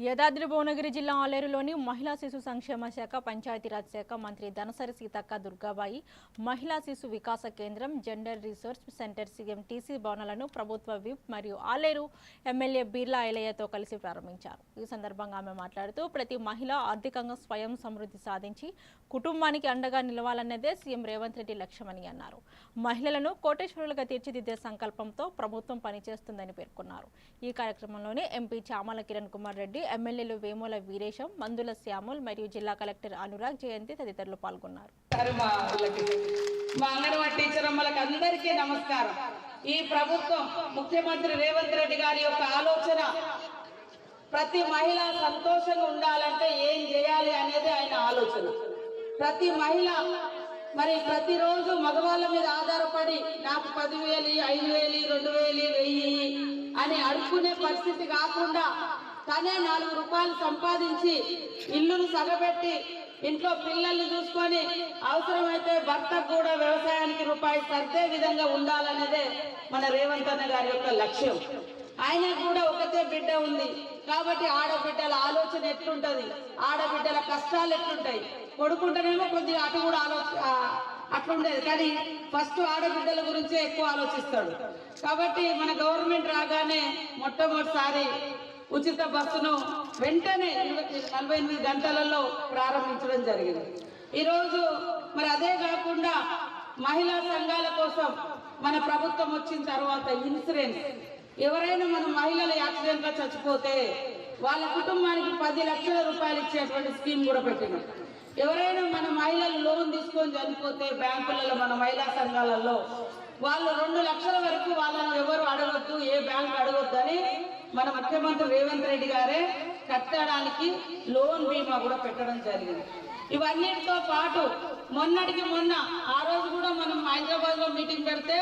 యాదాద్రి భువనగిరి జిల్లా ఆలేరులోని మహిళా శిశు సంక్షేమ శాఖ పంచాయతీరాజ్ శాఖ మంత్రి ధనసరి సీతక్క దుర్గాబాయి మహిళా శిశు వికాస కేంద్రం జెండర్ రీసోర్స్ సెంటర్ సీఎంటీసీ భవనాలను ప్రభుత్వ విప్ మరియు ఆలేరు ఎమ్మెల్యే బీర్లా ఐలయ్యతో కలిసి ప్రారంభించారు. ఈ సందర్భంగా ఆమె మాట్లాడుతూ ప్రతి మహిళ ఆర్థికంగా స్వయం సమృద్ధి సాధించి కుటుంబానికి అండగా నిలవాలన్నదే సీఎం రేవంత్ రెడ్డి లక్ష్యమని అన్నారు. మహిళలను కోటేశ్వరులుగా తీర్చిదిద్దే సంకల్పంతో ప్రభుత్వం పనిచేస్తుందని పేర్కొన్నారు. ఈ కార్యక్రమంలోనే ఎంపీ చామల కిరణ్ కుమార్ రెడ్డి, ఎమ్మెల్యేలు వేముల వీరేశం, మందుల శ్యాముల్ మరియు జిల్లా కలెక్టర్ అనురాగ్ జయంతి తదితరులు పాల్గొన్నారు. అందరికీ నమస్కారం. ఈ ప్రభుత్వం ముఖ్యమంత్రి రేవంత్ రెడ్డి గారి యొక్క ఆలోచన ప్రతి మహిళ సంతోషంగా ఉండాలంటే ఏం చేయాలి అనేది ఆయన ఆలోచన. ప్రతి మహిళ మరి ప్రతిరోజు మగవాళ్ళ మీద ఆధారపడి నాకు 10,000, 5,000, 2,000, 1,000 అని అడుక్కునే పరిస్థితి కాకుండా తనే 4 రూపాయలు సంపాదించి ఇల్లును సగబెట్టి ఇంట్లో పిల్లల్ని చూసుకొని అవసరమైతే భర్తకు కూడా వ్యవసాయానికి రూపాయి సర్దే విధంగా ఉండాలనేదే మన రేవంత్ అన్న గారి యొక్క లక్ష్యం. ఆయనకు కూడా ఒకతే బిడ్డ ఉంది కాబట్టి ఆడబిడ్డల ఆలోచన ఎట్లుంటది, ఆడబిడ్డల కష్టాలు ఎట్లుంటాయి, కొడుకుంటేనేమో కొద్దిగా అటు కూడా అట్లుండేది, కానీ ఫస్ట్ ఆడబిడ్డల గురించే ఎక్కువ ఆలోచిస్తాడు. కాబట్టి మన గవర్నమెంట్ రాగానే మొట్టమొదటిసారి ఉచిత బస్సును వెంటనే 48 గంటలలో ప్రారంభించడం జరిగింది. ఈరోజు మరి అదే కాకుండా మహిళా సంఘాల కోసం మన ప్రభుత్వం వచ్చిన తర్వాత ఇన్సూరెన్స్, ఎవరైనా మన మహిళలు యాక్సిడెంట్ లో చచ్చిపోతే వాళ్ళ కుటుంబానికి 10 లక్షల రూపాయలు ఇచ్చేటువంటి స్కీమ్ కూడా పెట్టినాం. ఎవరైనా మన మహిళలు లోన్ తీసుకొని చనిపోతే బ్యాంకులలో మన మహిళా సంఘాలలో వాళ్ళు 2 లక్షల వరకు వాళ్ళని ఎవరు అడగొద్దు, ఏ బ్యాంకు అడగొద్దు అని మన ముఖ్యమంత్రి రేవంత్ రెడ్డి గారే కట్టడానికి లోన్ బీమా కూడా పెట్టడం జరిగింది. ఇవన్నిటితో పాటు మొన్నటికి మొన్న ఆ రోజు కూడా మనం హైదరాబాద్ లో మీటింగ్ పెడితే